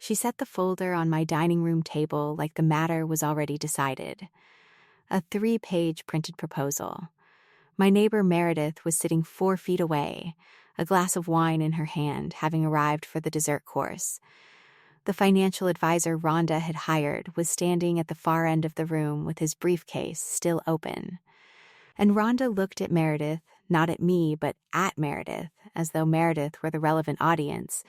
She set the folder on my dining room table like the matter was already decided. A 3-page printed proposal. My neighbor Meredith was sitting 4 feet away, a glass of wine in her hand, having arrived for the dessert course. The financial advisor Rhonda had hired was standing at the far end of the room with his briefcase still open. And Rhonda looked at Meredith, not at me, but at Meredith, as though Meredith were the relevant audience,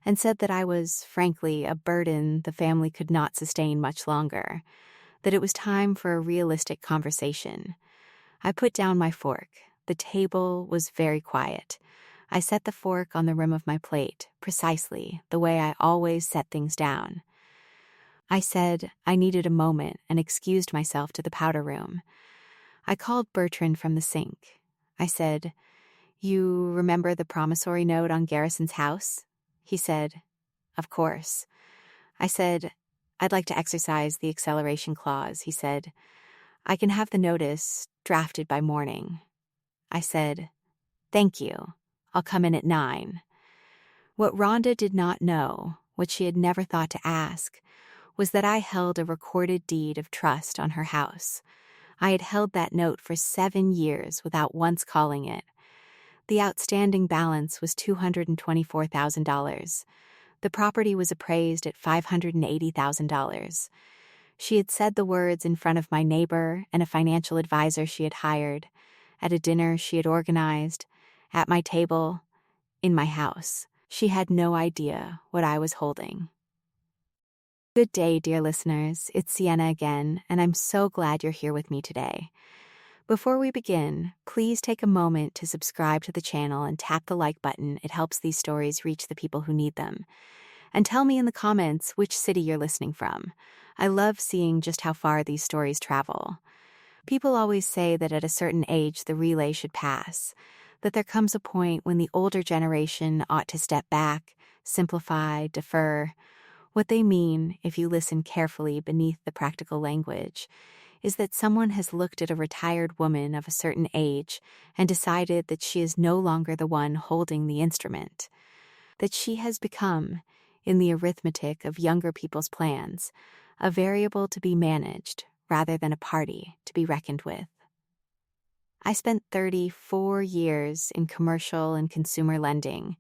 and said that I was, frankly, a burden the family could not sustain much longer, that it was time for a realistic conversation. I put down my fork. The table was very quiet. I set the fork on the rim of my plate, precisely the way I always set things down. I said I needed a moment and excused myself to the powder room. I called Bertrand from the sink. I said, "You remember the promissory note on Garrison's house?" He said, "Of course." I said, "I'd like to exercise the acceleration clause." He said, "I can have the notice drafted by morning." I said, "Thank you. I'll come in at 9. What Rhonda did not know, what she had never thought to ask, was that I held a recorded deed of trust on her house. I had held that note for 7 years without once calling it. The outstanding balance was $224,000. The property was appraised at $580,000. She had said the words in front of my neighbor and a financial advisor she had hired, at a dinner she had organized, at my table, in my house. She had no idea what I was holding. Good day, dear listeners. It's Sienna again, and I'm so glad you're here with me today. Before we begin, please take a moment to subscribe to the channel and tap the like button. It helps these stories reach the people who need them. And tell me in the comments which city you're listening from. I love seeing just how far these stories travel. People always say that at a certain age the relay should pass, that there comes a point when the older generation ought to step back, simplify, defer. What they mean, if you listen carefully beneath the practical language, is that someone has looked at a retired woman of a certain age and decided that she is no longer the one holding the instrument, that she has become, in the arithmetic of younger people's plans, a variable to be managed rather than a party to be reckoned with. I spent 34 years in commercial and consumer lending.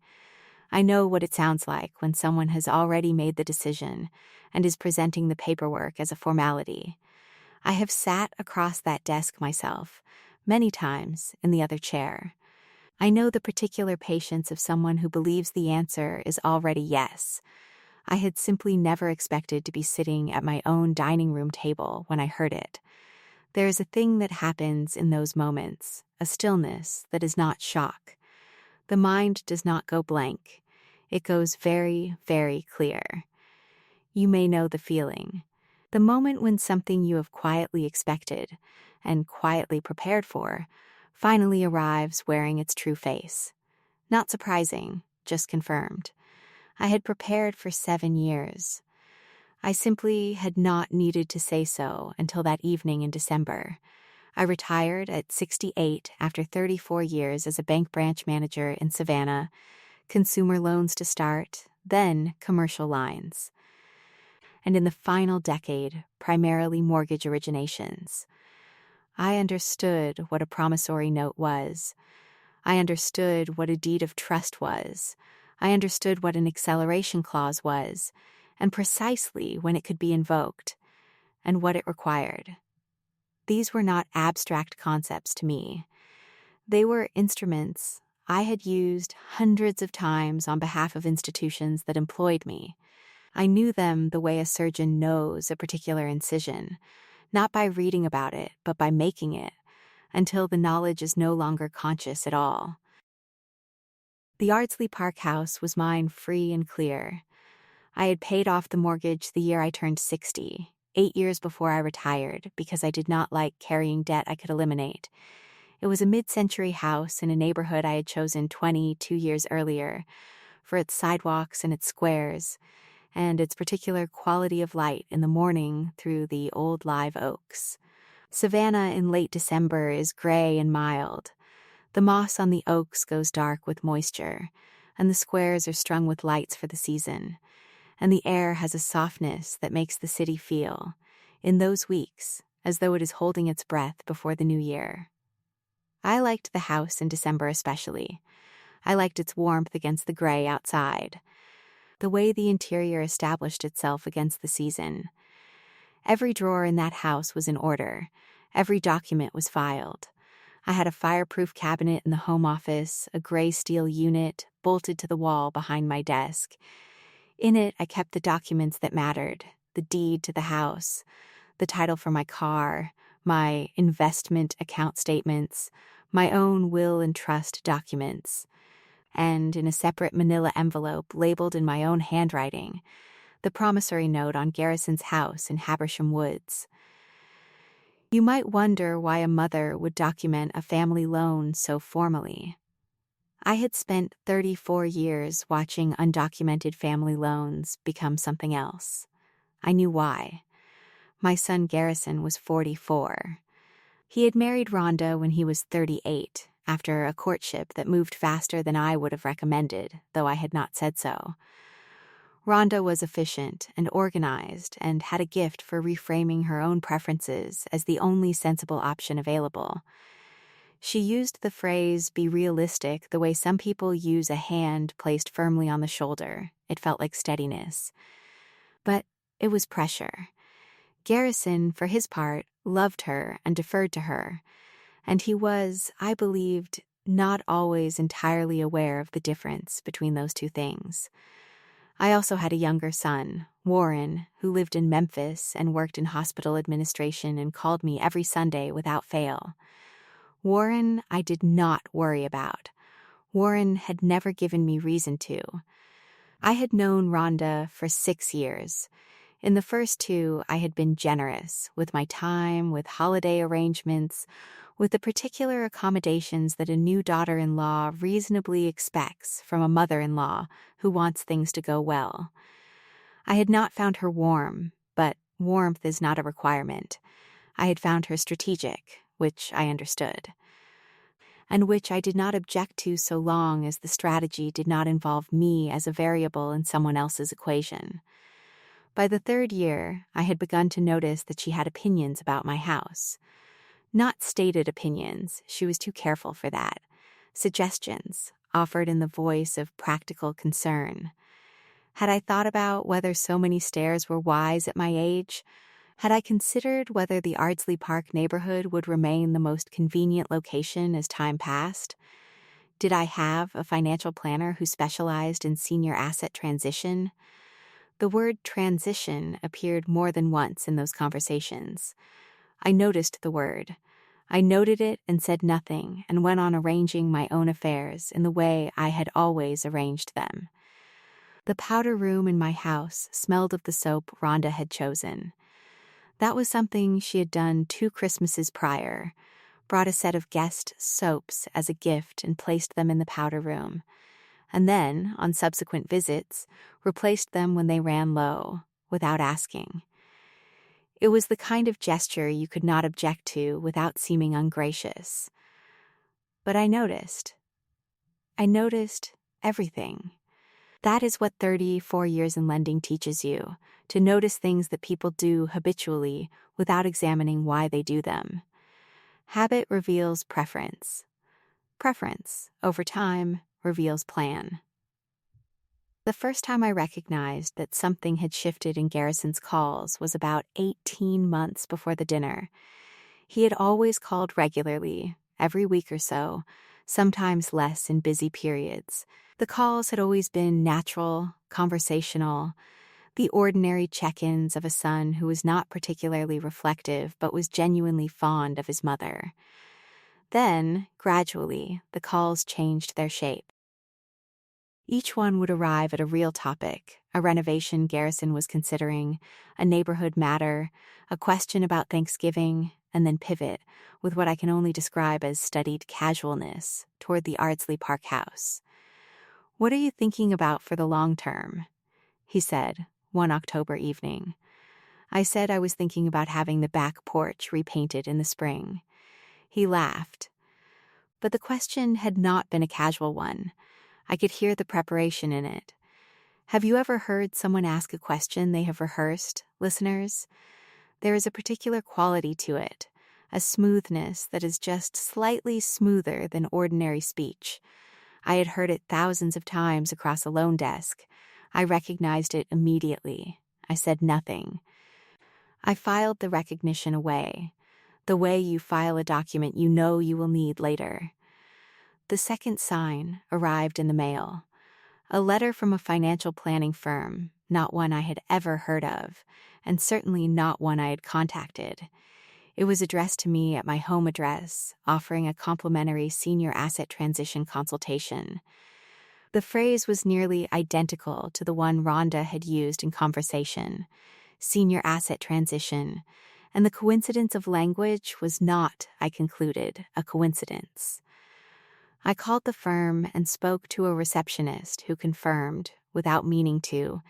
I know what it sounds like when someone has already made the decision and is presenting the paperwork as a formality. I have sat across that desk myself, many times in the other chair. I know the particular patience of someone who believes the answer is already yes. I had simply never expected to be sitting at my own dining room table when I heard it. There is a thing that happens in those moments, a stillness that is not shock. The mind does not go blank. It goes very, very clear. You may know the feeling. The moment when something you have quietly expected and quietly prepared for finally arrives wearing its true face. Not surprising, just confirmed. I had prepared for 7 years. I simply had not needed to say so until that evening in December. I retired at 68 after 34 years as a bank branch manager in Savannah, consumer loans to start, then commercial lines. And in the final decade, primarily mortgage originations. I understood what a promissory note was. I understood what a deed of trust was. I understood what an acceleration clause was, and precisely when it could be invoked, and what it required. These were not abstract concepts to me. They were instruments I had used hundreds of times on behalf of institutions that employed me. I knew them the way a surgeon knows a particular incision, not by reading about it, but by making it, until the knowledge is no longer conscious at all. The Ardsley Park house was mine free and clear. I had paid off the mortgage the year I turned 60, 8 years before I retired, because I did not like carrying debt I could eliminate. It was a mid-century house in a neighborhood I had chosen 22 years earlier, for its sidewalks and its squares, and its particular quality of light in the morning through the old live oaks. Savannah in late December is gray and mild. The moss on the oaks goes dark with moisture, and the squares are strung with lights for the season. and the air has a softness that makes the city feel, in those weeks, as though it is holding its breath before the new year. I liked the house in December especially. I liked its warmth against the gray outside, the way the interior established itself against the season. Every drawer in that house was in order. Every document was filed. I had a fireproof cabinet in the home office, a gray steel unit bolted to the wall behind my desk. In it, I kept the documents that mattered, the deed to the house, the title for my car, my investment account statements, my own will and trust documents, and in a separate manila envelope labeled in my own handwriting, the promissory note on Garrison's house in Habersham Woods. You might wonder why a mother would document a family loan so formally. I had spent 34 years watching undocumented family loans become something else. I knew why. My son Garrison was 44. He had married Rhonda when he was 38, after a courtship that moved faster than I would have recommended, though I had not said so. Rhonda was efficient and organized and had a gift for reframing her own preferences as the only sensible option available. She used the phrase, "be realistic," the way some people use a hand placed firmly on the shoulder. It felt like steadiness. But it was pressure. Garrison, for his part, loved her and deferred to her, and he was, I believed, not always entirely aware of the difference between those two things. I also had a younger son, Warren, who lived in Memphis and worked in hospital administration and called me every Sunday without fail. Warren I did not worry about. Warren had never given me reason to. I had known Rhonda for 6 years. In the first 2, I had been generous with my time, with holiday arrangements, with the particular accommodations that a new daughter-in-law reasonably expects from a mother-in-law who wants things to go well. I had not found her warm, but warmth is not a requirement. I had found her strategic, which I understood, and which I did not object to so long as the strategy did not involve me as a variable in someone else's equation. By the 3rd year, I had begun to notice that she had opinions about my house. Not stated opinions, she was too careful for that. Suggestions, offered in the voice of practical concern. Had I thought about whether so many stairs were wise at my age? Had I considered whether the Ardsley Park neighborhood would remain the most convenient location as time passed? Did I have a financial planner who specialized in senior asset transition? The word transition appeared more than once in those conversations. I noticed the word. I noted it and said nothing and went on arranging my own affairs in the way I had always arranged them. The powder room in my house smelled of the soap Rhonda had chosen. That was something she had done 2 Christmases prior, brought a set of guest soaps as a gift and placed them in the powder room, and then, on subsequent visits, replaced them when they ran low, without asking. It was the kind of gesture you could not object to without seeming ungracious. But I noticed. I noticed everything. That is what 34 years in lending teaches you, to notice things that people do habitually without examining why they do them. Habit reveals preference. Preference, over time, reveals plan. The first time I recognized that something had shifted in Garrison's calls was about 18 months before the dinner. He had always called regularly, every week or so, sometimes less in busy periods. The calls had always been natural, conversational, the ordinary check-ins of a son who was not particularly reflective but was genuinely fond of his mother. Then, gradually, the calls changed their shape. Each one would arrive at a real topic, a renovation Garrison was considering, a neighborhood matter, a question about Thanksgiving, and then pivot, with what I can only describe as studied casualness, toward the Ardsley Park house. "What are you thinking about for the long term?" he said, one October evening. I said I was thinking about having the back porch repainted in the spring. He laughed. But the question had not been a casual one. I could hear the preparation in it. Have you ever heard someone ask a question they have rehearsed, listeners? There is a particular quality to it, a smoothness that is just slightly smoother than ordinary speech. I had heard it thousands of times across a loan desk. I recognized it immediately. I said nothing. I filed the recognition away, the way you file a document you know you will need later. The second sign arrived in the mail. A letter from a financial planning firm, not one I had ever heard of, and certainly not one I had contacted. It was addressed to me at my home address, offering a complimentary senior asset transition consultation. The phrase was nearly identical to the one Rhonda had used in conversation, senior asset transition, and the coincidence of language was not, I concluded, a coincidence. I called the firm and spoke to a receptionist who confirmed, without meaning to,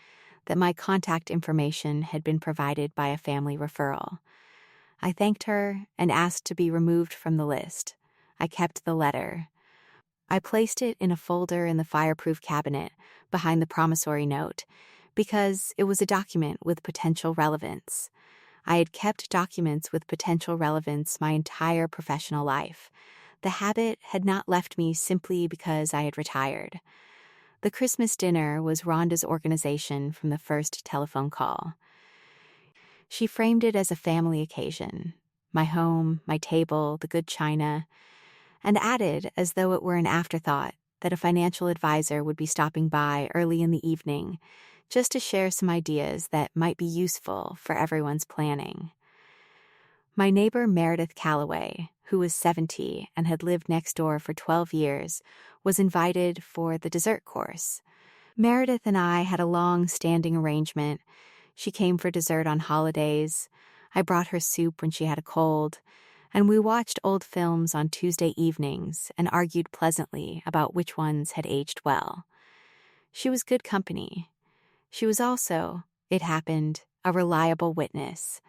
that my contact information had been provided by a family referral. I thanked her and asked to be removed from the list. I kept the letter. I placed it in a folder in the fireproof cabinet behind the promissory note because it was a document with potential relevance. I had kept documents with potential relevance my entire professional life. The habit had not left me simply because I had retired. The Christmas dinner was Rhonda's organization from the first telephone call. She framed it as a family occasion, my home, my table, the good china, and added, as though it were an afterthought, that a financial advisor would be stopping by early in the evening just to share some ideas that might be useful for everyone's planning. My neighbor Meredith Calloway, who was 70 and had lived next door for 12 years, was invited for the dessert course. Meredith and I had a long-standing arrangement. She came for dessert on holidays. I brought her soup when she had a cold, and we watched old films on Tuesday evenings and argued pleasantly about which ones had aged well. She was good company. She was also, it happened, a reliable witness.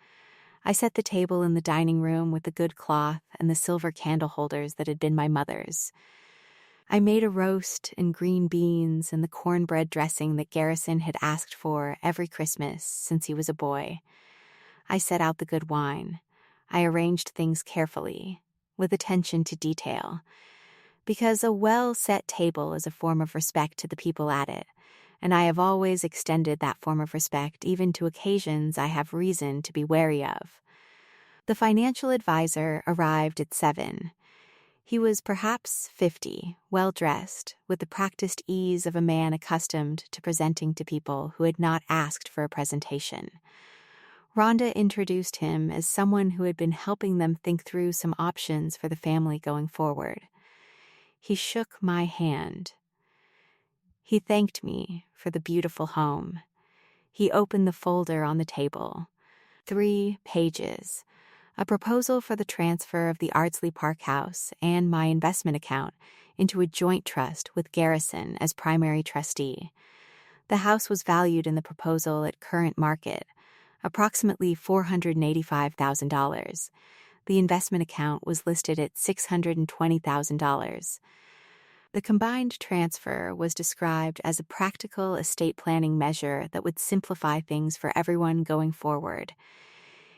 I set the table in the dining room with the good cloth and the silver candle holders that had been my mother's. I made a roast and green beans and the cornbread dressing that Garrison had asked for every Christmas since he was a boy. I set out the good wine. I arranged things carefully, with attention to detail, because a well-set table is a form of respect to the people at it, and I have always extended that form of respect even to occasions I have reason to be wary of. The financial advisor arrived at 7. He was perhaps 50, well-dressed, with the practiced ease of a man accustomed to presenting to people who had not asked for a presentation. Rhonda introduced him as someone who had been helping them think through some options for the family going forward. He shook my hand. He thanked me for the beautiful home. He opened the folder on the table. 3 pages. A proposal for the transfer of the Ardsley Park house and my investment account into a joint trust with Garrison as primary trustee. The house was valued in the proposal at current market, approximately $485,000. The investment account was listed at $620,000. The combined transfer was described as a practical estate planning measure that would simplify things for everyone going forward.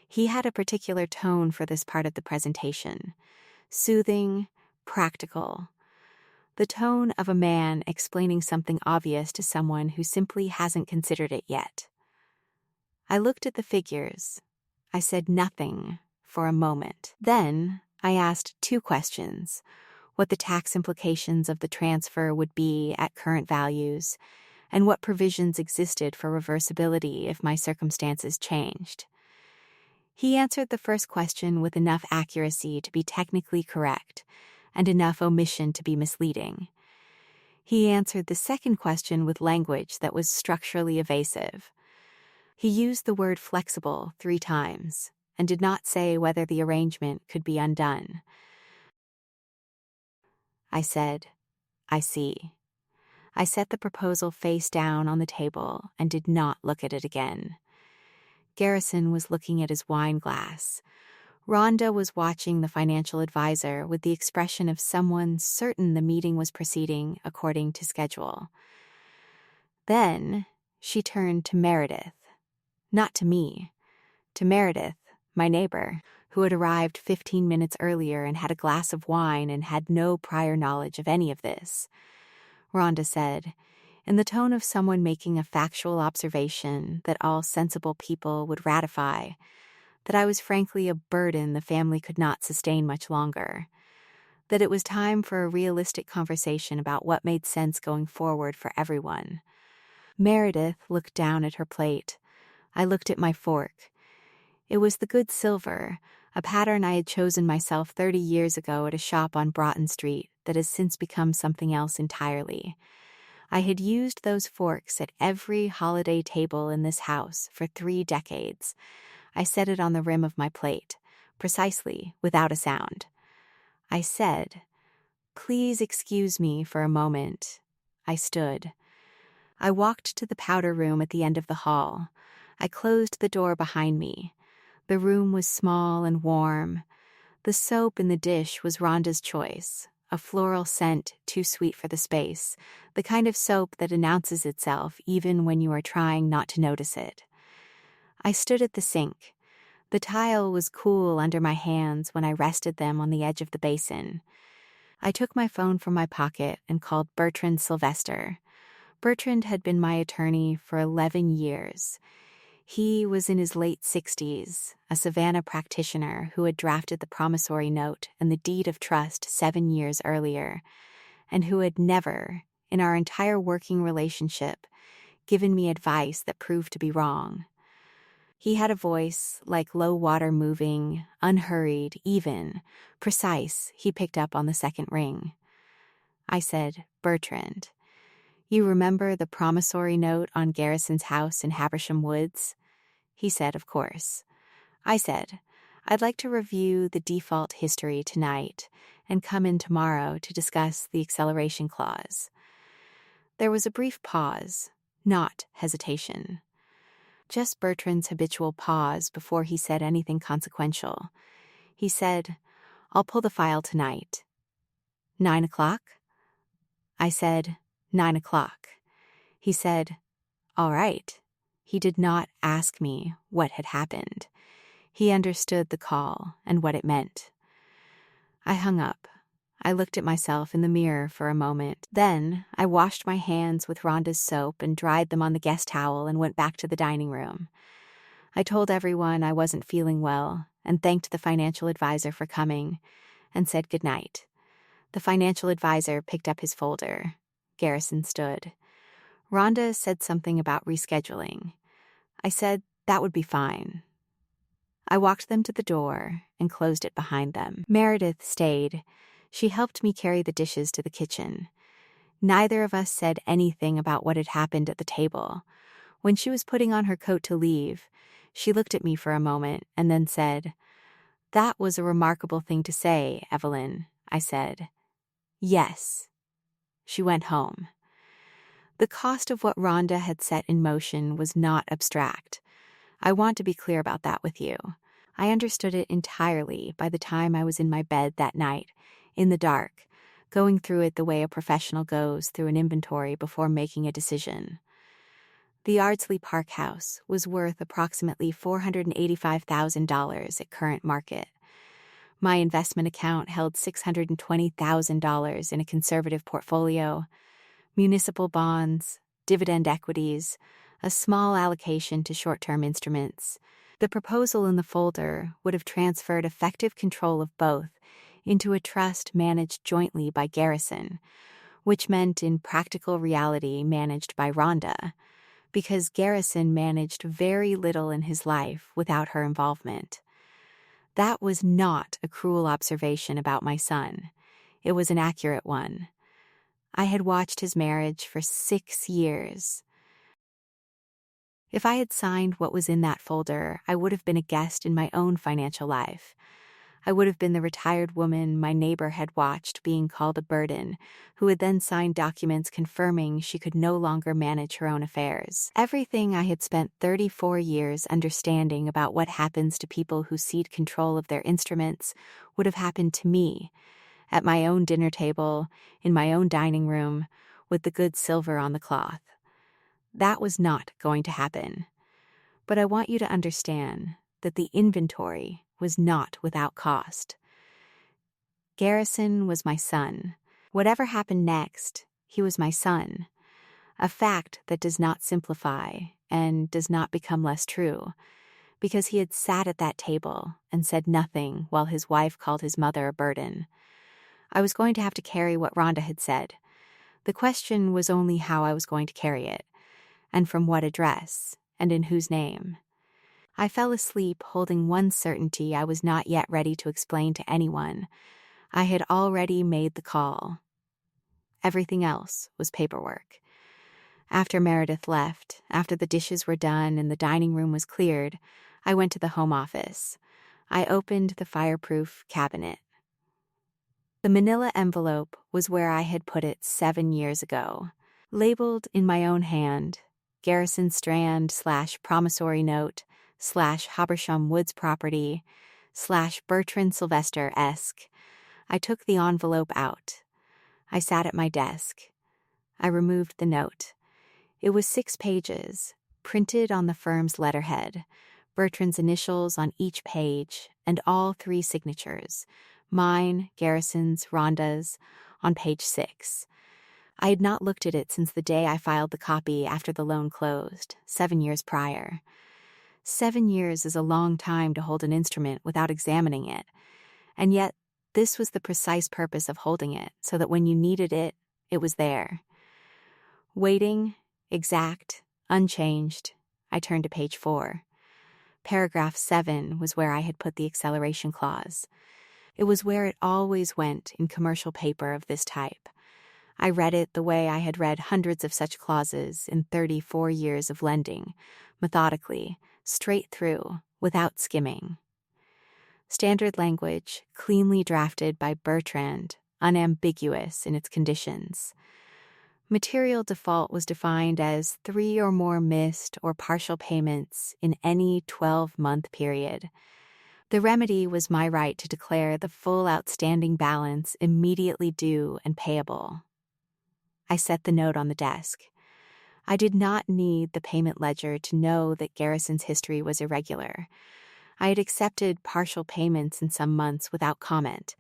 He had a particular tone for this part of the presentation. Soothing, practical. The tone of a man explaining something obvious to someone who simply hasn't considered it yet. I looked at the figures. I said nothing for a moment. Then I asked 2 questions. What the tax implications of the transfer would be at current values, and what provisions existed for reversibility if my circumstances changed. He answered the first question with enough accuracy to be technically correct, and enough omission to be misleading. He answered the second question with language that was structurally evasive. He used the word flexible 3 times, and did not say whether the arrangement could be undone. I said, I see. I set the proposal face down on the table and did not look at it again. Garrison was looking at his wine glass. Rhonda was watching the financial advisor with the expression of someone certain the meeting was proceeding according to schedule. Then She turned to Meredith. Not to me. To Meredith, my neighbor, who had arrived 15 minutes earlier and had a glass of wine and had no prior knowledge of any of this. Rhonda said, in the tone of someone making a factual observation that all sensible people would ratify, that I was frankly a burden the family could not sustain much longer, that it was time for a realistic conversation about what made sense going forward for everyone. Meredith looked down at her plate. I looked at my fork. It was the good silver, a pattern I had chosen myself 30 years ago at a shop on Broughton Street that has since become something else entirely. I had used those forks at every holiday table in this house for 3 decades. I set it on the rim of my plate, precisely, without a sound. I said, "Please excuse me for a moment." I stood. I walked to the powder room at the end of the hall. I closed the door behind me. The room was small and warm. The soap in the dish was Rhonda's choice, a floral scent too sweet for the space, the kind of soap that announces itself even when you are trying not to notice it. I stood at the sink. The tile was cool under my hands when I rested them on the edge of the basin. I took my phone from my pocket and called Bertrand Sylvester. Bertrand had been my attorney for 11 years. He was in his late 60s, a Savannah practitioner who had drafted the promissory note and the deed of trust 7 years earlier, and who had never, in our entire working relationship, given me advice that proved to be wrong. He had a voice like low water moving, unhurried, even, precise. He picked up on the second ring. I said, "Bertrand, you remember the promissory note on Garrison's house in Habersham Woods?" He said, "Of course." I said, "I'd like to review the default history tonight and come in tomorrow to discuss the acceleration clause." There was a brief pause, not hesitation. Just Bertrand's habitual pause before he said anything consequential. He said, "I'll pull the file tonight." 9 o'clock? I said, 9 o'clock. He said, "All right." He did not ask me what had happened. He understood the call and what it meant. I hung up. I looked at myself in the mirror for a moment. Then I washed my hands with Rhonda's soap and dried them on the guest towel and went back to the dining room. I told everyone I wasn't feeling well and thanked the financial advisor for coming and said goodnight. The financial advisor picked up his folder. Garrison stood. Rhonda said something about rescheduling. I said that would be fine. I walked them to the door and closed it behind them. Meredith stayed. She helped me carry the dishes to the kitchen. Neither of us said anything about what had happened at the table. When she was putting on her coat to leave, she looked at me for a moment and then said, "That was a remarkable thing to say, Evelyn," I said. "Yes." She went home. The cost of what Rhonda had set in motion was not abstract. I want to be clear about that with you. I understood it entirely by the time I was in my bed that night, in the dark, going through it the way a professional goes through an inventory before making a decision. The Ardsley Park house was worth approximately $485,000 at current market. My investment account held $620,000 in a conservative portfolio, municipal bonds, dividend equities, a small allocation to short-term instruments. The proposal in the folder would have transferred effective control of both into a trust managed jointly by Garrison, which meant in practical reality managed by Rhonda, because Garrison managed very little in his life without her involvement. That was not a cruel observation about my son. It was an accurate one. I had watched his marriage for 6 years. If I had signed what was in that folder, I would have been a guest in my own financial life. I would have been the retired woman my neighbor had watched being called a burden, who had then signed documents confirming she could no longer manage her own affairs. Everything I had spent 34 years understanding about what happens to people who cede control of their instruments would have happened to me, at my own dinner table, in my own dining room, with the good silver on the cloth. That was not going to happen. But I want you to understand that the inventory was not without cost. Garrison was my son. Whatever happened next, he was my son. A fact that does not simplify and does not become less true, because he had sat at that table and said nothing while his wife called his mother a burden. I was going to have to carry what Rhonda had said. The question was only how I was going to carry it, and from what address, and in whose name. I fell asleep holding one certainty I was not yet ready to explain to anyone. I had already made the call. Everything else was paperwork. After Meredith left, after the dishes were done and the dining room was cleared, I went to the home office. I opened the fireproof cabinet. The manila envelope was where I had put it 7 years ago, labeled in my own hand, Garrison Strand / promissory note / Habersham Woods property / Bertrand Sylvester-esque. I took the envelope out. I sat at my desk. I removed the note. It was 6 pages, printed on the firm's letterhead, Bertrand's initials on each page, and all 3 signatures, mine, Garrison's, Rhonda's, on page 6. I had not looked at it since the day I filed the copy after the loan closed, 7 years prior. 7 years is a long time to hold an instrument without examining it, and yet this was the precise purpose of holding it, so that when you needed it, it was there. Waiting, exact, unchanged, I turned to page 4. Paragraph 7 was where I had put the acceleration clause. It was where it always went in commercial paper of this type. I read it the way I had read hundreds of such clauses in 34 years of lending, methodically, straight through, without skimming. Standard language, cleanly drafted by Bertrand, unambiguous in its conditions. Material default was defined as 3 or more missed or partial payments in any 12-month period. The remedy was my right to declare the full outstanding balance immediately due and payable. I set the note on the desk. I did not need the payment ledger to know that Garrison's history was irregular. I had accepted partial payments in some months without comment,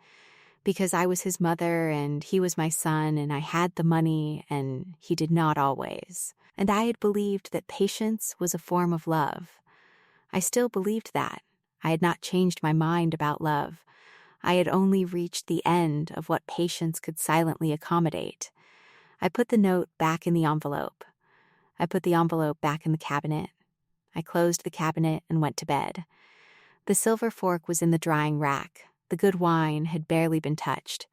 because I was his mother and he was my son and I had the money and he did not always. And I had believed that patience was a form of love. I still believed that. I had not changed my mind about love. I had only reached the end of what patience could silently accommodate. I put the note back in the envelope. I put the envelope back in the cabinet. I closed the cabinet and went to bed. The silver fork was in the drying rack. The good wine had barely been touched.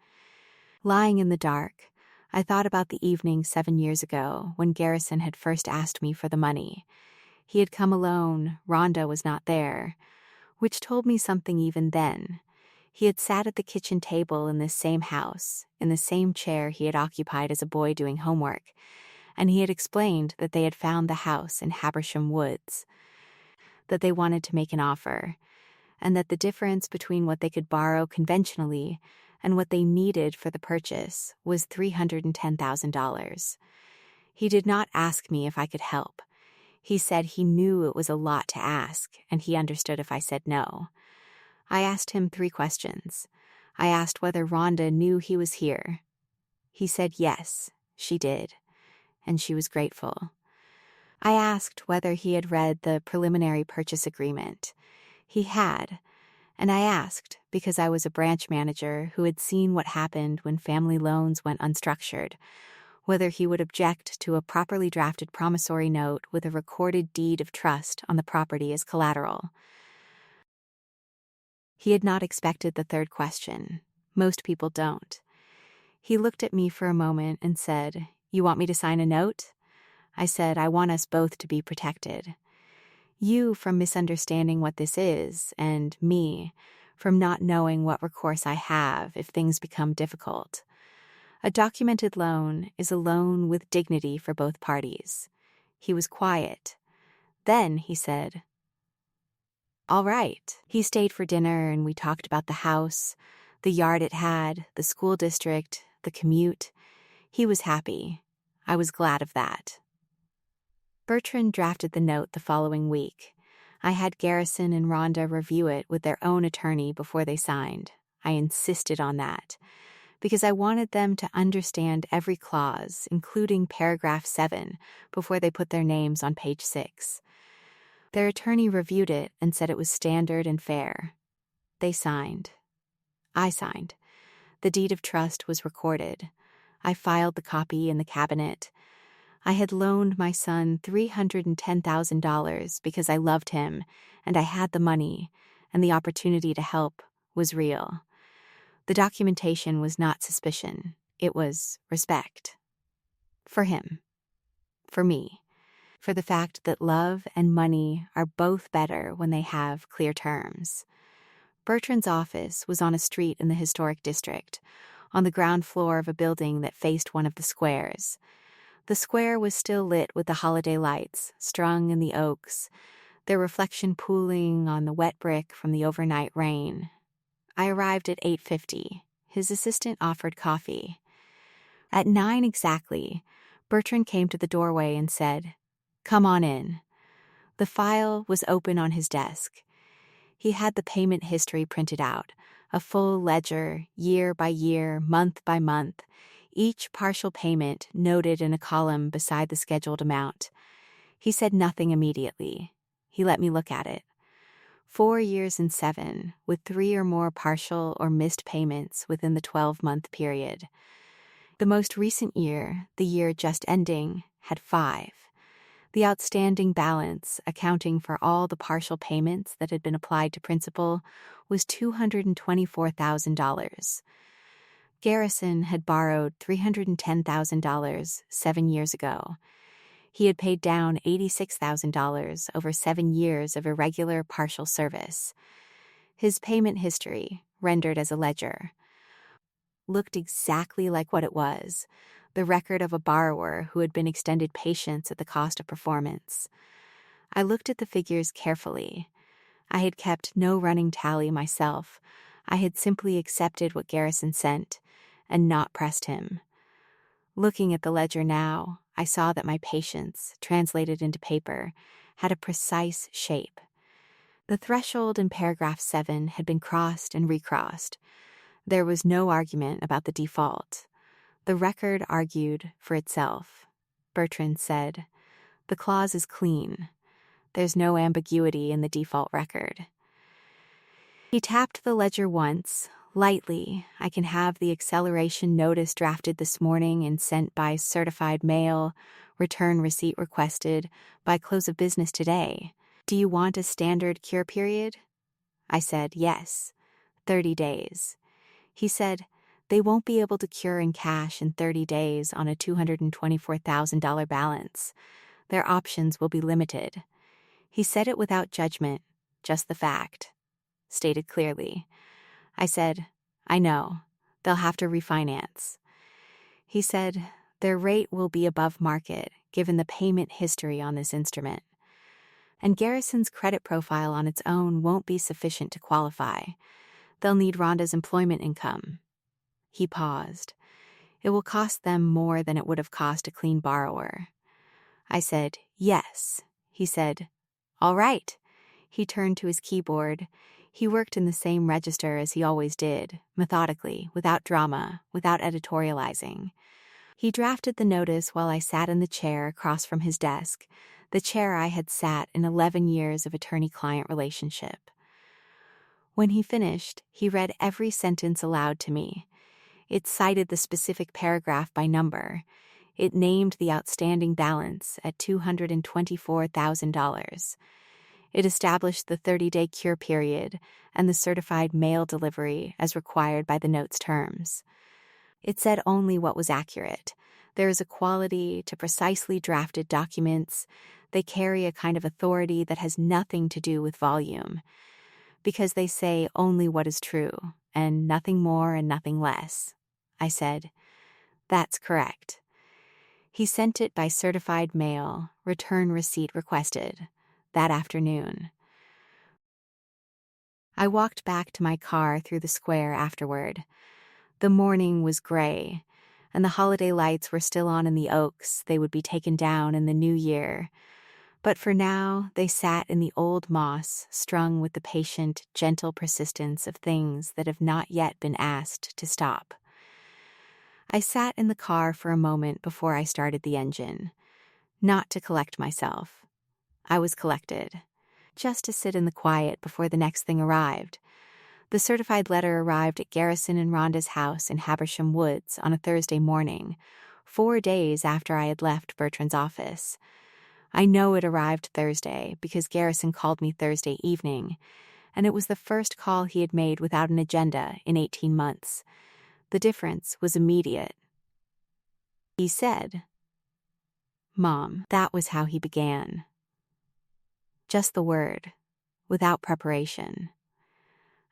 Lying in the dark, I thought about the evening 7 years ago when Garrison had first asked me for the money. He had come alone, Rhonda was not there, which told me something even then. He had sat at the kitchen table in this same house, in the same chair he had occupied as a boy doing homework, and he had explained that they had found the house in Habersham Woods, that they wanted to make an offer, and that the difference between what they could borrow conventionally and what they needed for the purchase was $310,000. He did not ask me if I could help. He said he knew it was a lot to ask, and he understood if I said no. I asked him 3 questions. I asked whether Rhonda knew he was here. He said yes, she did, and she was grateful. I asked whether he had read the preliminary purchase agreement. He had, and I asked because I was a branch manager who had seen what happened when family loans went unstructured, whether he would object to a properly drafted promissory note with a recorded deed of trust on the property as collateral. He had not expected the 3rd question. Most people don't. He looked at me for a moment and said, "You want me to sign a note?" I said, "I want us both to be protected. You from misunderstanding what this is, and me from not knowing what recourse I have if things become difficult. A documented loan is a loan with dignity for both parties." He was quiet. Then he said, "All right." He stayed for dinner and we talked about the house, the yard it had, the school district, the commute. He was happy. I was glad of that. Bertrand drafted the note the following week. I had Garrison and Rhonda review it with their own attorney before they signed. I insisted on that, because I wanted them to understand every clause, including paragraph 7, before they put their names on page 6. Their attorney reviewed it and said it was standard and fair. They signed. I signed. The deed of trust was recorded. I filed the copy in the cabinet. I had loaned my son $310,000 because I loved him, and I had the money, and the opportunity to help was real. The documentation was not suspicion. It was respect. For him. For me. For the fact that love and money are both better when they have clear terms. Bertrand's office was on a street in the historic district, on the ground floor of a building that faced one of the squares. The square was still lit with the holiday lights, strung in the oaks, their reflection pooling on the wet brick from the overnight rain. I arrived at 8:50. His assistant offered coffee. At 9 exactly, Bertrand came to the doorway and said, "Come on in." The file was open on his desk. He had the payment history printed out, a full ledger, year by year, month by month, each partial payment noted in a column beside the scheduled amount. He said nothing immediately. He let me look at it. 4 years and 7, with 3 or more partial or missed payments within the 12-month period. The most recent year, the year just ending, had 5. The outstanding balance, accounting for all the partial payments that had been applied to principal, was $224,000. Garrison had borrowed $310,000 7 years ago. He had paid down $86,000 over 7 years of irregular partial service. His payment history, rendered as a ledger, looked exactly like what it was, the record of a borrower who had been extended patience at the cost of performance. I looked at the figures carefully. I had kept no running tally myself. I had simply accepted what Garrison sent and not pressed him. Looking at the ledger now, I saw that my patience, translated into paper, had a precise shape. The threshold in paragraph 7 had been crossed and recrossed. There was no argument about the default. The record argued for itself. Bertrand said, "The clause is clean. There's no ambiguity in the default record." He tapped the ledger once, lightly. I can have the acceleration notice drafted this morning and sent by certified mail, return receipt requested, by close of business today. Do you want a standard cure period? I said, yes, 30 days. He said, they won't be able to cure in cash in 30 days on a $224,000 balance. Their options will be limited. He said it without judgment, just the fact. Stated clearly. I said, I know. They'll have to refinance. He said, their rate will be above market, given the payment history on this instrument. And Garrison's credit profile on its own won't be sufficient to qualify. They'll need Rhonda's employment income. He paused. It will cost them more than it would have cost a clean borrower. I said, yes. He said, all right. He turned to his keyboard. He worked in the same register as he always did, methodically, without drama, without editorializing. He drafted the notice while I sat in the chair across from his desk, the chair I had sat in 11 years of attorney-client relationship. When he finished, he read every sentence aloud to me. It cited the specific paragraph by number. It named the outstanding balance at $224,000. It established the 30-day cure period and the certified mail delivery as required by the note's terms. It said only what was accurate. There is a quality to precisely drafted documents. They carry a kind of authority that has nothing to do with volume, because they say only what is true, and nothing more and nothing less. I said, that's correct. He sent it by certified mail, return receipt requested, that afternoon. I walked back to my car through the square afterward. The morning was gray, and the holiday lights were still on in the oaks. They would be taken down in the new year. But for now, they sat in the old moss, strung with the patient, gentle persistence of things that have not yet been asked to stop. I sat in the car for a moment before I started the engine. Not to collect myself. I was collected. Just to sit in the quiet before the next thing arrived. The certified letter arrived at Garrison and Rhonda's house in Habersham Woods on a Thursday morning, 4 days after I had left Bertrand's office. I know it arrived Thursday because Garrison called me Thursday evening, and it was the first call he had made without an agenda in 18 months. The difference was immediate. He said, "Mom," that was how he began. Just the word, without preparation.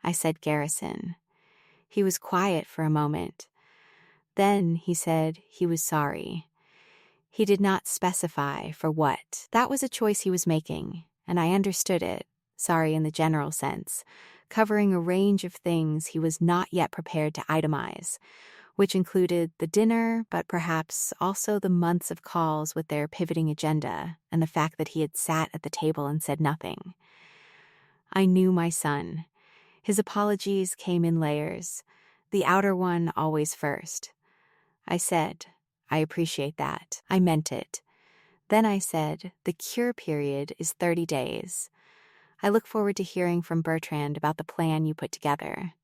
I said Garrison. He was quiet for a moment. Then he said he was sorry. He did not specify for what. That was a choice he was making, and I understood it, sorry in the general sense, covering a range of things he was not yet prepared to itemize, which included the dinner, but perhaps also the months of calls with their pivoting agenda and the fact that he had sat at the table and said nothing. I knew my son. His apologies came in layers, the outer one always first. I said, "I appreciate that. I meant it." Then I said, "The cure period is 30 days. I look forward to hearing from Bertrand about the plan you put together."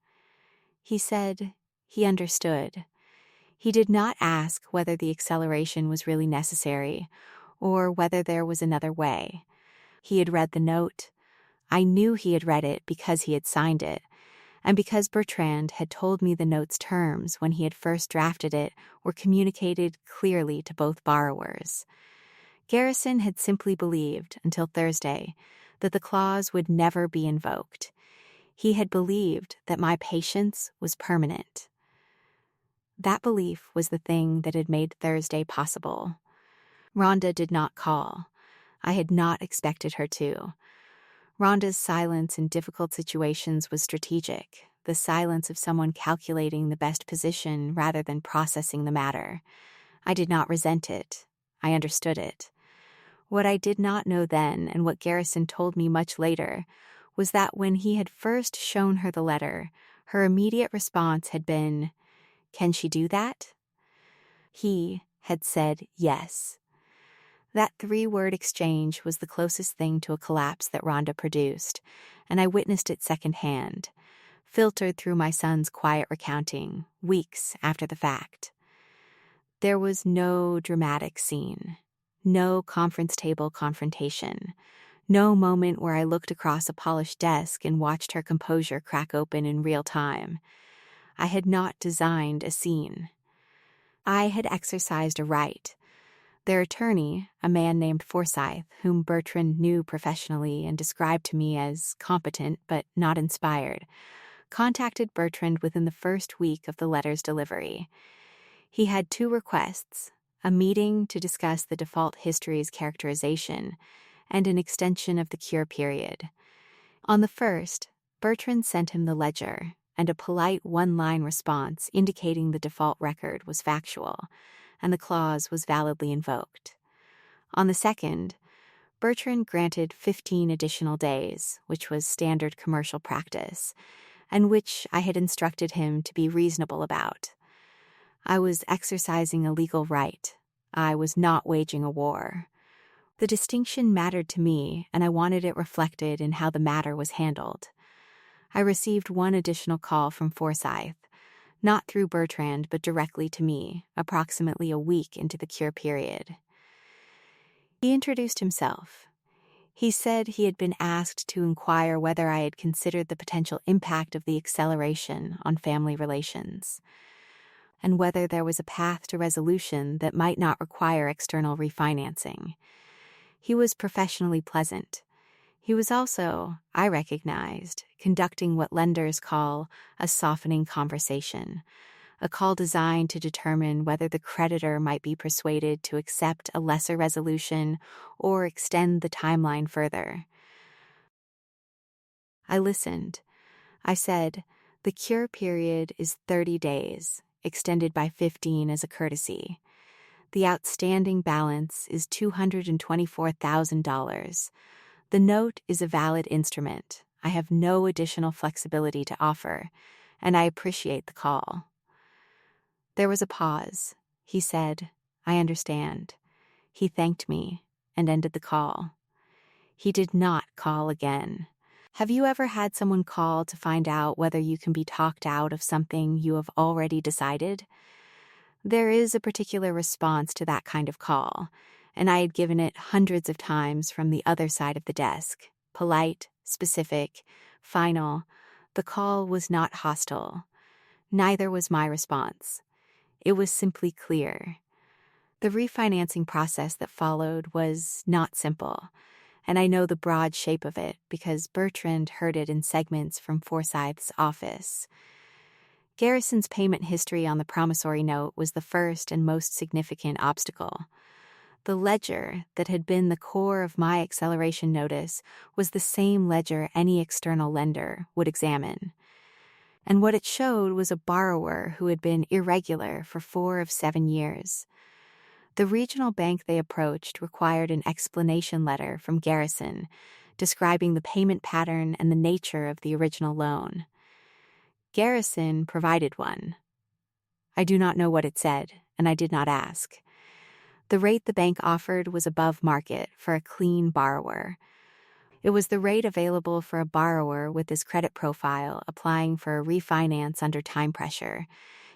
He said he understood. He did not ask whether the acceleration was really necessary or whether there was another way. He had read the note. I knew he had read it because he had signed it, and because Bertrand had told me the note's terms when he had first drafted it were communicated clearly to both borrowers. Garrison had simply believed, until Thursday, that the clause would never be invoked. He had believed that my patience was permanent. That belief was the thing that had made Thursday possible. Rhonda did not call. I had not expected her to. Rhonda's silence in difficult situations was strategic, the silence of someone calculating the best position rather than processing the matter. I did not resent it. I understood it. What I did not know then, and what Garrison told me much later, was that when he had first shown her the letter, her immediate response had been, "Can she do that?" He had said yes. That 3-word exchange was the closest thing to a collapse that Rhonda produced, and I witnessed it secondhand, filtered through my son's quiet recounting, weeks after the fact. There was no dramatic scene, no conference table confrontation, no moment where I looked across a polished desk and watched her composure crack open in real time. I had not designed a scene. I had exercised a right. Their attorney, a man named Forsyth, whom Bertrand knew professionally and described to me as competent but not inspired, contacted Bertrand within the first week of the letter's delivery. He had 2 requests, a meeting to discuss the default history's characterization and an extension of the cure period. On the first, Bertrand sent him the ledger and a polite 1-line response indicating the default record was factual, and the clause was validly invoked. On the second, Bertrand granted 15 additional days, which was standard commercial practice, and which I had instructed him to be reasonable about. I was exercising a legal right. I was not waging a war. The distinction mattered to me, and I wanted it reflected in how the matter was handled. I received 1 additional call from Forsyth, not through Bertrand but directly to me, approximately a week into the cure period. He introduced himself. He said he had been asked to inquire whether I had considered the potential impact of the acceleration on family relations, and whether there was a path to resolution that might not require external refinancing. He was professionally pleasant. He was also, I recognized, conducting what lenders call a softening conversation, a call designed to determine whether the creditor might be persuaded to accept a lesser resolution or extend the timeline further. I listened. I said, "The cure period is 30 days, extended by 15 as a courtesy. The outstanding balance is $224,000. The note is a valid instrument. I have no additional flexibility to offer, and I appreciate the call." There was a pause. He said, "I understand." He thanked me and ended the call. He did not call again. Have you ever had someone call to find out whether you can be talked out of something you have already decided? There is a particular response to that kind of call, and I had given it hundreds of times from the other side of the desk. Polite, specific, final. The call was not hostile. Neither was my response. It was simply clear. The refinancing process that followed was not simple, and I know the broad shape of it because Bertrand heard it in segments from Forsyth's office. Garrison's payment history on the promissory note was the first and most significant obstacle. The ledger that had been the core of my acceleration notice was the same ledger any external lender would examine. And what it showed was a borrower who had been irregular for 4 of 7 years. The regional bank they approached required an explanation letter from Garrison describing the payment pattern and the nature of the original loan. Garrison provided one. I do not know what it said, and I did not ask. The rate the bank offered was above market for a clean borrower. It was the rate available for a borrower with this credit profile applying for a refinance under time pressure,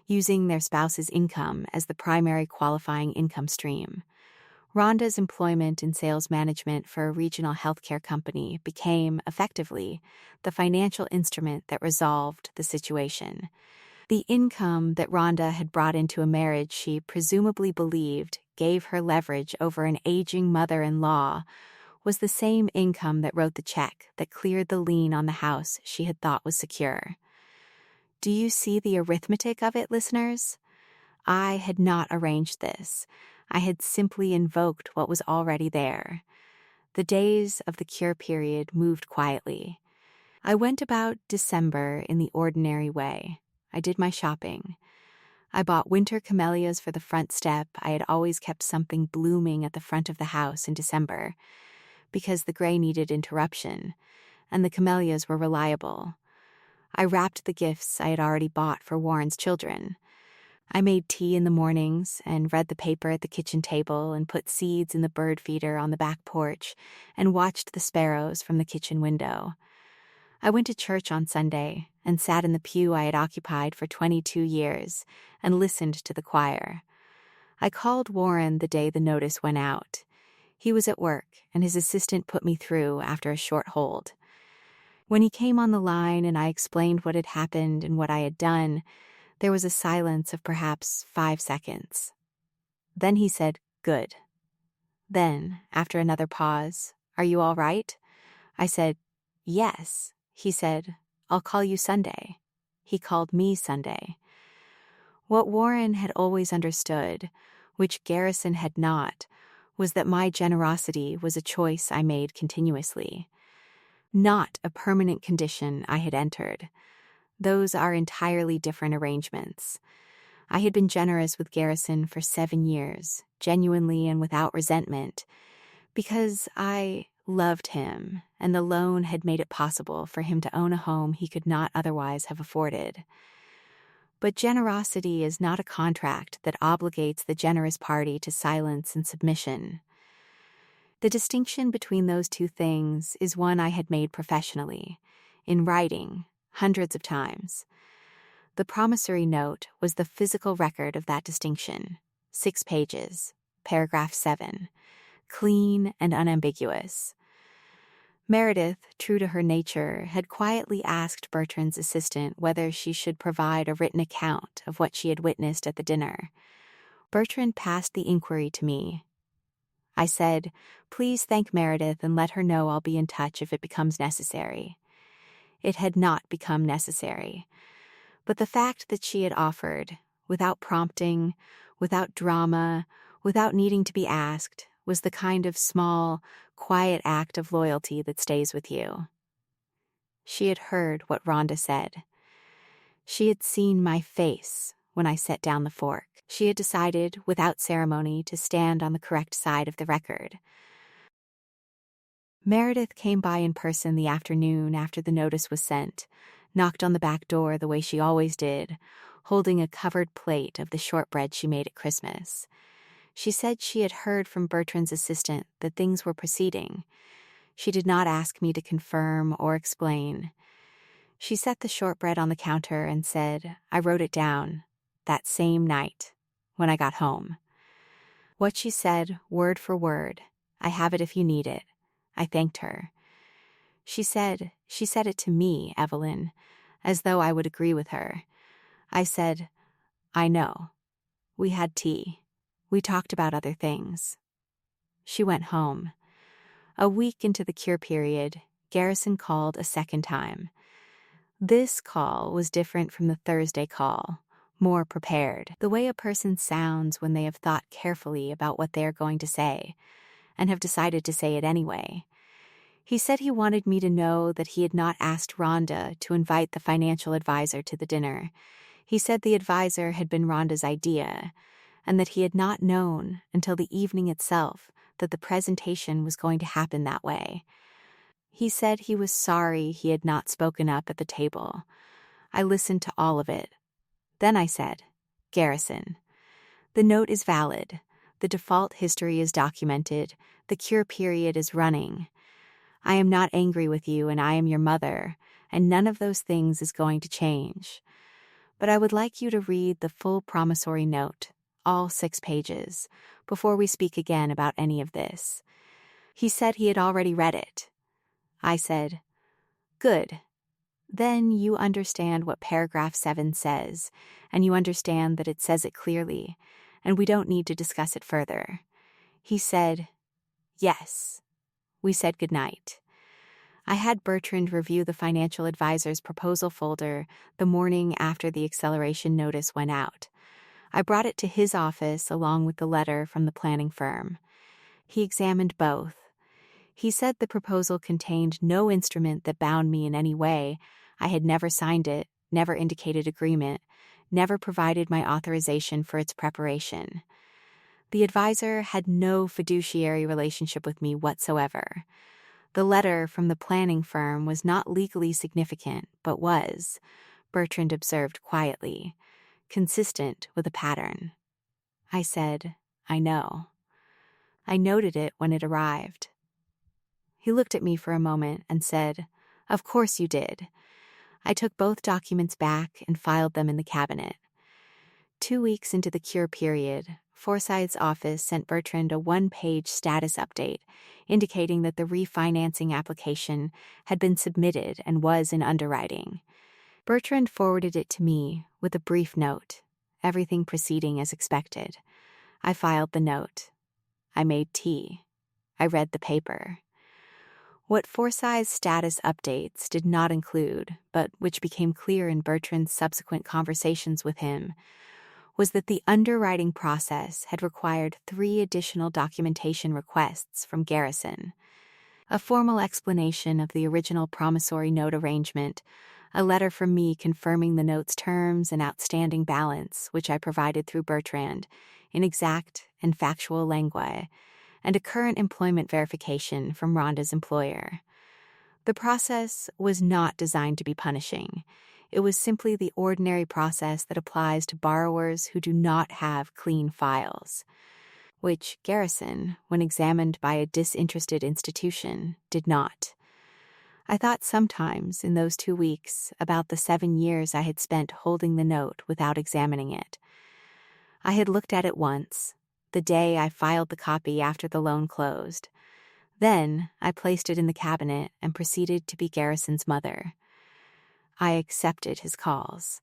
using their spouse's income as the primary qualifying income stream. Rhonda's employment in sales management for a regional healthcare company became, effectively, the financial instrument that resolved the situation. The income that Rhonda had brought into a marriage she presumably believed gave her leverage over an aging mother-in-law was the same income that wrote the check that cleared the lien on the house she had thought was secure. Do you see the arithmetic of it, listeners? I had not arranged this. I had simply invoked what was already there. The days of the cure period moved quietly. I went about December in the ordinary way. I did my shopping. I bought winter camellias for the front step. I had always kept something blooming at the front of the house in December, because the gray needed interruption, and the camellias were reliable. I wrapped the gifts I had already bought for Warren's children. I made tea in the mornings and read the paper at the kitchen table and put seeds in the bird feeder on the back porch and watched the sparrows from the kitchen window. I went to church on Sunday and sat in the pew I had occupied for 22 years and listened to the choir. I called Warren the day the notice went out. He was at work, and his assistant put me through after a short hold. When he came on the line and I explained what had happened and what I had done, there was a silence of perhaps 5 seconds. Then he said, "Good." Then, after another pause, "Are you all right?" I said, "Yes." He said, "I'll call you Sunday." He called me Sunday. What Warren had always understood, which Garrison had not, was that my generosity was a choice I made continuously, not a permanent condition I had entered. Those are entirely different arrangements. I had been generous with Garrison for 7 years, genuinely and without resentment, because I loved him, and the loan had made it possible for him to own a home he could not otherwise have afforded. But generosity is not a contract that obligates the generous party to silence and submission. The distinction between those two things is one I had made professionally, in writing, hundreds of times. The promissory note was the physical record of that distinction. 6 pages, paragraph 7, clean and unambiguous. Meredith, true to her nature, had quietly asked Bertrand's assistant whether she should provide a written account of what she had witnessed at the dinner. Bertrand passed the inquiry to me. I said, "Please thank Meredith and let her know I'll be in touch if it becomes necessary." It had not become necessary, but the fact that she had offered, without prompting, without drama, without needing to be asked, was the kind of small, quiet act of loyalty that stays with you. She had heard what Rhonda said. She had seen my face when I set down the fork. She had decided, without ceremony, to stand on the correct side of the record. Meredith came by in person the afternoon after the notice was sent, knocked on the back door the way she always did, holding a covered plate of the shortbread she made at Christmas. She said she had heard from Bertrand's assistant that things were proceeding. She did not ask me to confirm or explain. She set the shortbread on the counter and said, I wrote it down, that same night, when I got home. What she said, word for word, I have it if you need it. I thanked her. She said it to me, Evelyn, as though I would agree with her. I said, I know. We had tea. We talked about other things. She went home. A week into the cure period, Garrison called a second time. This call was different from the Thursday call, more prepared, the way a person sounds when they have thought carefully about what they are going to say, and have decided to say it anyway. He said he wanted me to know that he had not asked Rhonda to invite the financial advisor to the dinner. He said the advisor had been Rhonda's idea, and that he had not known until the evening itself that the presentation was going to happen that way. He said he was sorry he had not spoken up at the table. I listened to all of it. Then I said, Garrison, the note is valid. The default history is documented. The cure period is running. I am not angry with you, and I am your mother, and none of those things is going to change. But I would like you to read the full promissory note, all 6 pages, before we speak again about any of this. He said he had already read it. I said, good. Then you understand what paragraph 7 says, and you understand that it says it clearly, and we don't need to discuss it further. He said, yes. We said goodnight. I had Bertrand review the financial advisor's proposal folder the morning after the acceleration notice went out. I brought it to his office along with the letter from the planning firm. He examined both. He said the proposal contained no instrument that bound me in any way. I had never signed it, never indicated agreement, never provided my authorization for its preparation. The advisor had no fiduciary relationship with me whatsoever. The letter from the planning firm was not legally significant, but was, Bertrand observed quietly, consistent with a pattern. I said, I know. I noted it when it arrived. He looked at me for a moment and said, of course you did. I took both documents back and filed them in the cabinet. 2 weeks into the cure period, Forsyth's office sent Bertrand a 1-page status update indicating that the refinancing application had been submitted and was in underwriting. Bertrand forwarded it to me with a brief note, everything proceeding as expected. I filed the note. I made tea. I read the paper. What Forsyth's status updates did not include, but which became clear in Bertrand's subsequent conversations with him, was that the underwriting process had required 3 additional documentation requests from Garrison: a formal explanation of the original promissory note arrangement, a letter from me confirming the note's terms and outstanding balance, which I provided through Bertrand, in exact and factual language, and a current employment verification from Rhonda's employer. The process was not designed to be punishing. It was simply the ordinary process that applies to borrowers who do not have clean files, which Garrison, when examined by a disinterested institution, did not. I thought sometimes in those 2 weeks about the 7 years I had spent holding the note without examining it. I had looked at it once, the day I filed the copy after the loan closed. Then I placed it in the cabinet and proceeded to be Garrison's mother. I accepted his calls.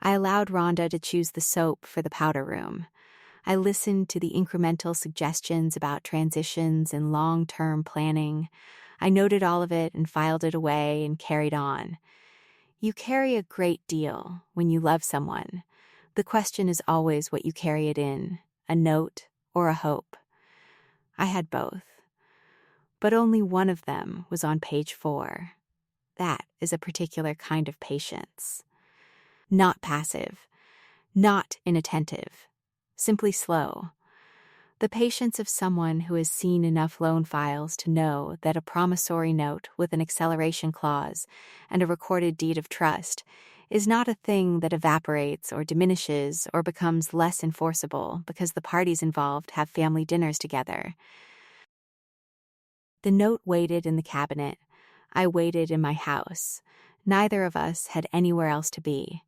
I allowed Rhonda to choose the soap for the powder room. I listened to the incremental suggestions about transitions and long-term planning. I noted all of it and filed it away and carried on. You carry a great deal when you love someone. The question is always what you carry it in, a note or a hope. I had both. But only one of them was on page 4. That is a particular kind of patience. Not passive, not inattentive, simply slow. The patience of someone who has seen enough loan files to know that a promissory note with an acceleration clause and a recorded deed of trust is not a thing that evaporates or diminishes or becomes less enforceable because the parties involved have family dinners together. The note waited in the cabinet. I waited in my house. Neither of us had anywhere else to be.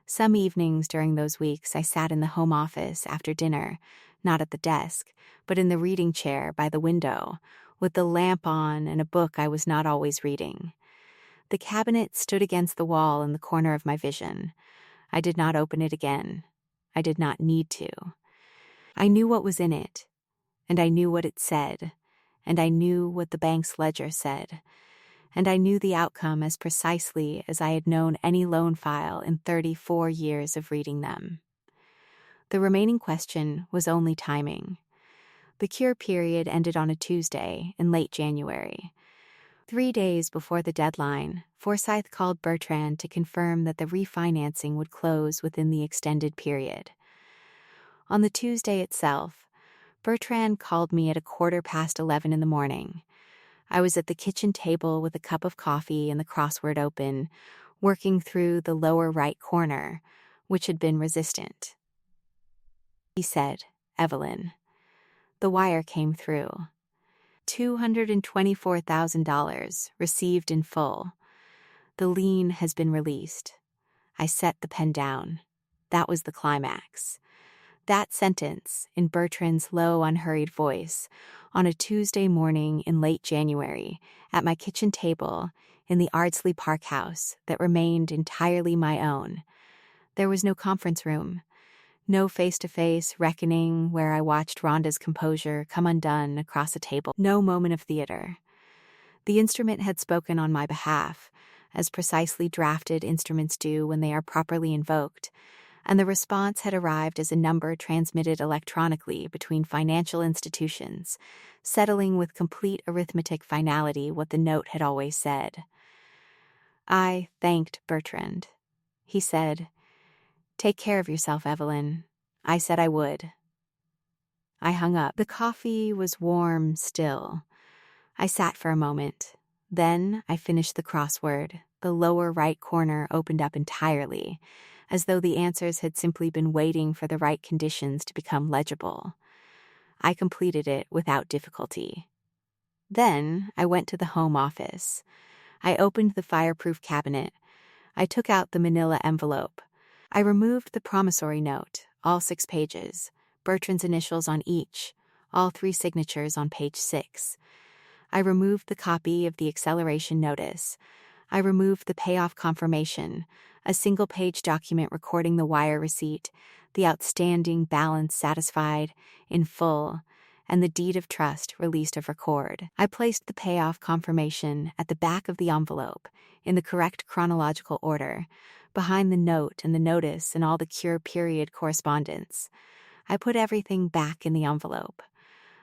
Some evenings during those weeks I sat in the home office after dinner, not at the desk, but in the reading chair by the window, with the lamp on and a book I was not always reading. The cabinet stood against the wall in the corner of my vision. I did not open it again. I did not need to. I knew what was in it, and I knew what it said, and I knew what the bank's ledger said, and I knew the outcome as precisely as I had known any loan file in 34 years of reading them. The remaining question was only timing. The cure period ended on a Tuesday in late January. 3 days before the deadline, Forsyth called Bertrand to confirm that the refinancing would close within the extended period. On the Tuesday itself, Bertrand called me at 11:15 in the morning. I was at the kitchen table with a cup of coffee and the crossword open, working through the lower right corner, which had been resistant. He said, "Evelyn." The wire came through. $224,000 received in full. The lien has been released. I set the pen down. That was the climax. That sentence, in Bertrand's low, unhurried voice, on a Tuesday morning in late January, at my kitchen table in the Ardsley Park house that remained entirely my own. There was no conference room, no face-to-face reckoning where I watched Rhonda's composure come undone across a table, no moment of theater. The instrument had spoken on my behalf, as precisely drafted instruments do when they are properly invoked, and the response had arrived as a number transmitted electronically between financial institutions, settling with complete arithmetic finality what the note had always said. I thanked Bertrand. He said, "Take care of yourself, Evelyn." I said I would. I hung up. The coffee was warm still. I sat for a moment. Then I finished the crossword. The lower right corner opened up entirely, as though the answers had simply been waiting for the right conditions to become legible. I completed it without difficulty. Then I went to the home office. I opened the fireproof cabinet. I took out the manila envelope. I removed the promissory note, all 6 pages, Bertrand's initials on each, all 3 signatures on page 6. I removed the copy of the acceleration notice. I removed the payoff confirmation, a single-page document recording the wire receipt, the outstanding balance satisfied, in full, and the deed of trust released of record. I placed the payoff confirmation at the back of the envelope, in the correct chronological order, behind the note and the notice and all the cure period correspondence. I put everything back in the envelope.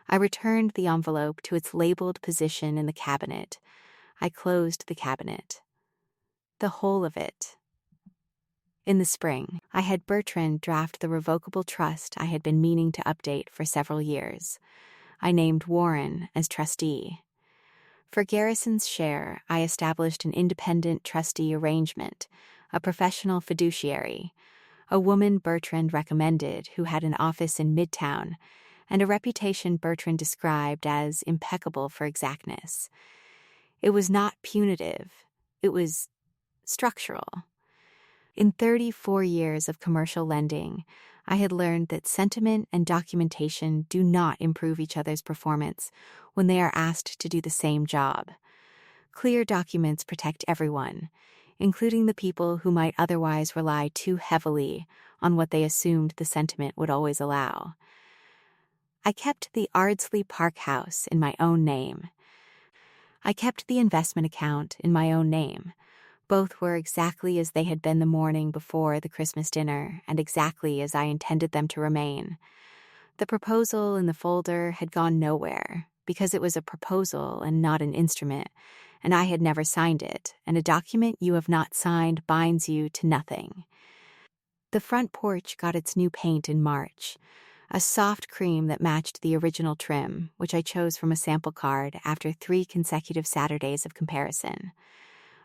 I returned the envelope to its labeled position in the cabinet. I closed the cabinet. The whole of it. In the spring, I had Bertrand draft the revocable trust I had been meaning to update for several years. I named Warren as trustee. For Garrison's share, I established an independent trustee arrangement, a professional fiduciary, a woman Bertrand recommended who had an office in Midtown, and a reputation Bertrand described as impeccable for exactness. It was not punitive. It was structural. In 34 years of commercial lending, I had learned that sentiment and documentation do not improve each other's performance when they are asked to do the same job. Clear documents protect everyone, including the people who might otherwise rely too heavily on what they assumed the sentiment would always allow. I kept the Ardsley Park house in my own name. I kept the investment account in my own name. Both were exactly as they had been the morning before the Christmas dinner and exactly as I intended them to remain. The proposal in the folder had gone nowhere because it was a proposal and not an instrument, and I had never signed it, and a document you have not signed binds you to nothing. The front porch got its new paint in March. A soft cream that matched the original trim, which I chose from a sample card after 3 consecutive Saturdays of comparison.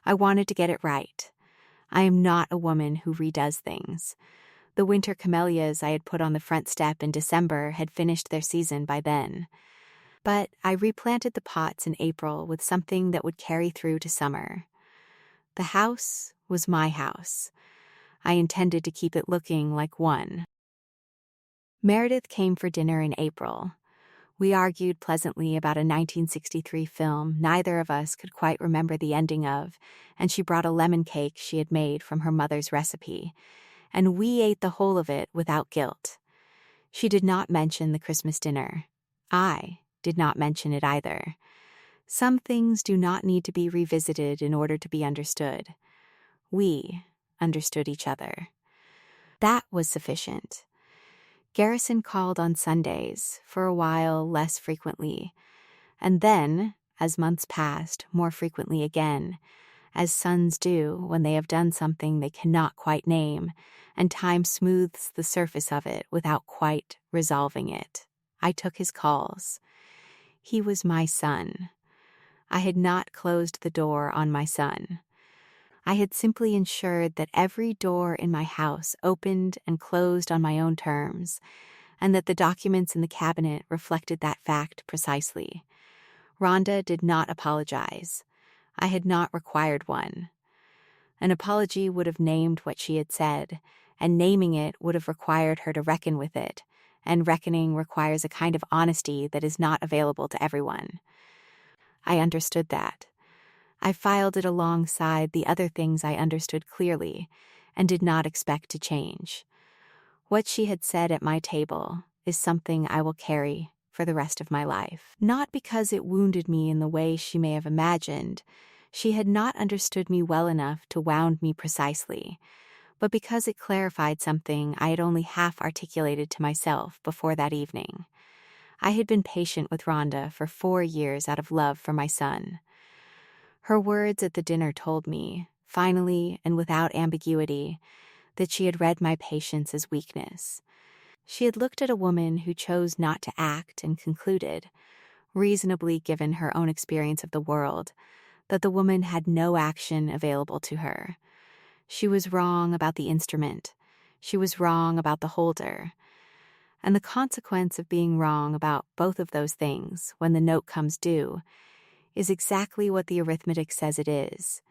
I wanted to get it right. I am not a woman who redoes things. The winter camellias I had put on the front step in December had finished their season by then. But I replanted the pots in April with something that would carry through to summer. The house was my house. I intended to keep it looking like one. Meredith came for dinner in April. We argued pleasantly about a 1963 film neither of us could quite remember the ending of, and she brought a lemon cake she had made from her mother's recipe, and we ate the whole of it without guilt. She did not mention the Christmas dinner. I did not mention it either. Some things do not need to be revisited in order to be understood. We understood each other. That was sufficient. Garrison called on Sundays, for a while less frequently, and then, as months passed, more frequently again, as sons do when they have done something they cannot quite name, and time smooths the surface of it without quite resolving it. I took his calls. He was my son. I had not closed the door on my son. I had simply ensured that every door in my house opened and closed on my own terms, and that the documents in the cabinet reflected that fact precisely. Rhonda did not apologize. I had not required one. An apology would have named what she had said, and naming it would have required her to reckon with it, and reckoning requires a kind of honesty that is not available to everyone. I understood that. I filed it alongside the other things I understood clearly and did not expect to change. What she had said at my table is something I will carry for the rest of my life. Not because it wounded me in the way she may have imagined. She had not understood me well enough to wound me precisely, but because it clarified something I had only half articulated to myself before that evening. I had been patient with Rhonda for 4 years out of love for my son. Her words at the dinner told me, finally and without ambiguity, that she had read my patience as weakness. She had looked at a woman who chose not to act and concluded, reasonably given her own experience of the world, that the woman had no action available to her. She was wrong about the instrument. She was wrong about the holder. And the consequence of being wrong about both of those things when the note comes due is exactly what the arithmetic says it is.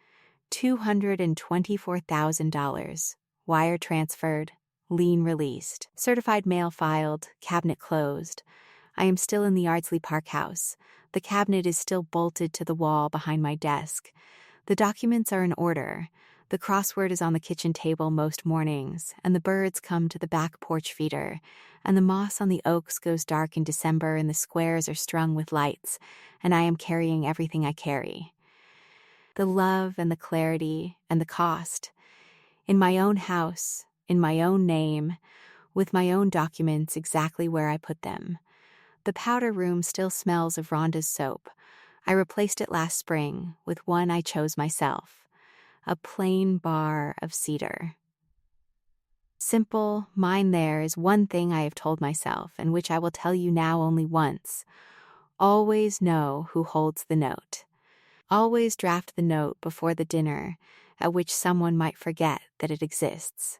$224,000, wire transferred, lien released, certified mail filed, cabinet closed. I am still in the Ardsley Park house. The cabinet is still bolted to the wall behind my desk. The documents are in order. The crossword is on the kitchen table most mornings, and the birds come to the back porch feeder, and the moss on the oaks goes dark in December, and the squares are strung with lights, and I am carrying everything I carry. The love and the clarity and the cost. In my own house, in my own name, with my own documents exactly where I put them. The powder room still smells of Rhonda's soap. I replaced it last spring with one I chose myself. A plain bar of cedar. Simple, mine there is one thing I have told myself, and which I will tell you now only once. Always know who holds the note. Always draft the note before the dinner, at which someone might forget that it exists.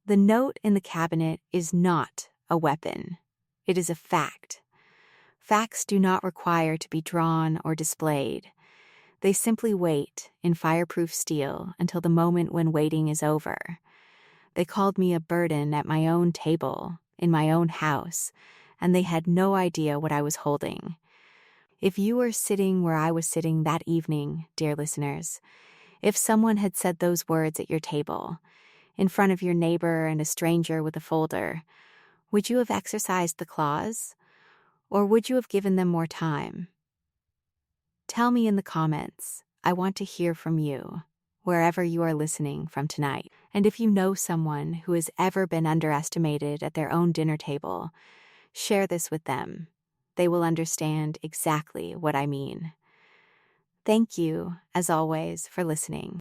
The note in the cabinet is not a weapon. It is a fact. Facts do not require to be drawn or displayed. They simply wait in fireproof steel until the moment when waiting is over. They called me a burden at my own table, in my own house, and they had no idea what I was holding. If you were sitting where I was sitting that evening, dear listeners, if someone had said those words at your table, in front of your neighbor and a stranger with a folder, would you have exercised the clause? Or would you have given them more time? Tell me in the comments. I want to hear from you, wherever you are listening from tonight. And if you know someone who has ever been underestimated at their own dinner table, share this with them. They will understand exactly what I mean. Thank you, as always, for listening.